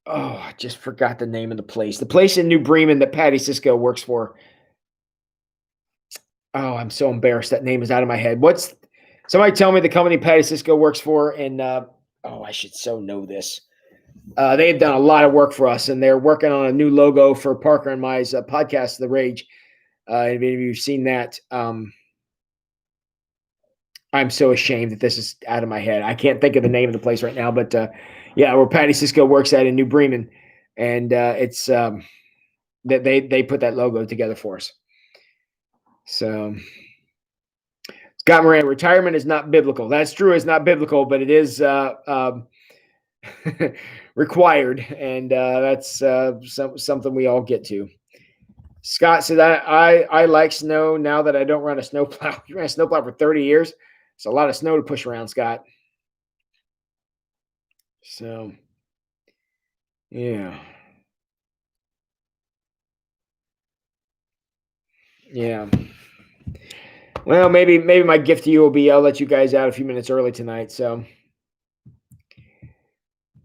I just forgot the name of the place. The place in New Bremen that Patty Cisco works for. Oh, I'm so embarrassed. That name is out of my head. Somebody tell me the company Patty Cisco works for? And I should so know this. They've done a lot of work for us, and they're working on a new logo for Parker and my's podcast, The Rage. If you've seen that, I'm so ashamed that this is out of my head. I can't think of the name of the place right now, but yeah, where Patty Cisco works at in New Bremen, and it's that they put that logo together for us. So Scott Moran, retirement is not biblical. That's true. It's not biblical, but it is required, and that's something we all get to. Scott said, I like snow now that I don't run a snowplow. You ran a snowplow for 30 years. It's a lot of snow to push around, Scott. So, yeah. Yeah. Well, maybe my gift to you will be I'll let you guys out a few minutes early tonight. So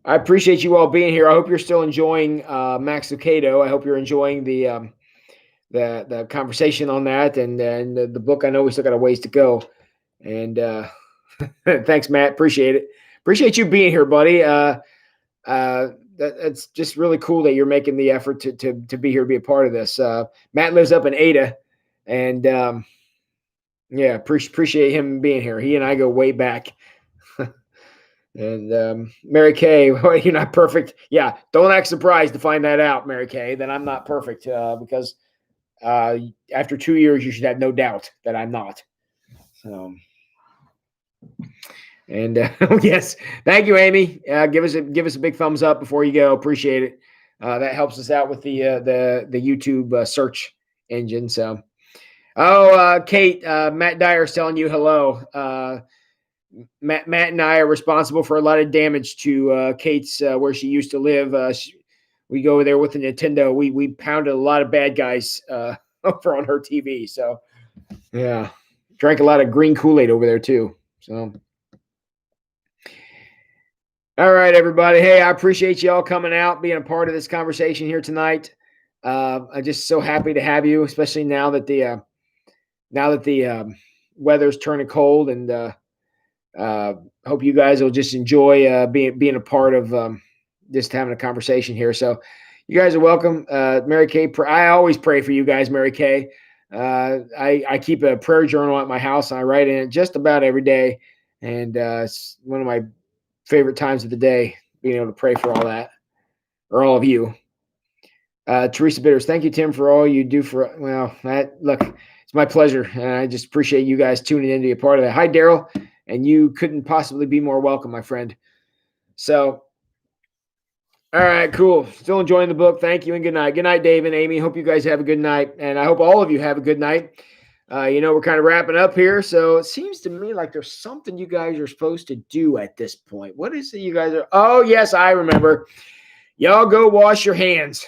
I appreciate you all being here. I hope you're still enjoying Max Lucado. I hope you're enjoying the conversation on that and the book. I know we still got a ways to go. And thanks, Matt. Appreciate it. Appreciate you being here, buddy. That's just really cool that you're making the effort to be here, be a part of this. Matt lives up in Ada, and yeah, appreciate him being here. He and I go way back. And Mary Kay, you're not perfect. Yeah, don't act surprised to find that out, Mary Kay, that I'm not perfect because after 2 years, you should have no doubt that I'm not. So, and yes, thank you, Amy. Give us a big thumbs up before you go. Appreciate it. That helps us out with the YouTube search engine. So, Kate, Matt Dyer's telling you hello. Matt and I are responsible for a lot of damage to Kate's where she used to live. We go there with the Nintendo. We pounded a lot of bad guys over on her TV. So yeah, drank a lot of green Kool-Aid over there too. So all right, everybody. Hey, I appreciate you all coming out, being a part of this conversation here tonight. I'm just so happy to have you, especially now that the weather's turning cold, and hope you guys will just enjoy being a part of just having a conversation here. So you guys are welcome. Mary Kay, I always pray for you guys, Mary Kay. I keep a prayer journal at my house, and I write in it just about every day. And it's one of my favorite times of the day, being able to pray for all that, or all of you. Teresa Bitters, thank you, Tim, for all you do for, look, it's my pleasure. And I just appreciate you guys tuning in to be a part of that. Hi, Daryl. And you couldn't possibly be more welcome, my friend. So, all right, cool. Still enjoying the book. Thank you and good night. Good night, Dave and Amy. Hope you guys have a good night. And I hope all of you have a good night. We're kind of wrapping up here. So it seems to me like there's something you guys are supposed to do at this point. What is it you guys are? Oh, yes, I remember. Y'all go wash your hands.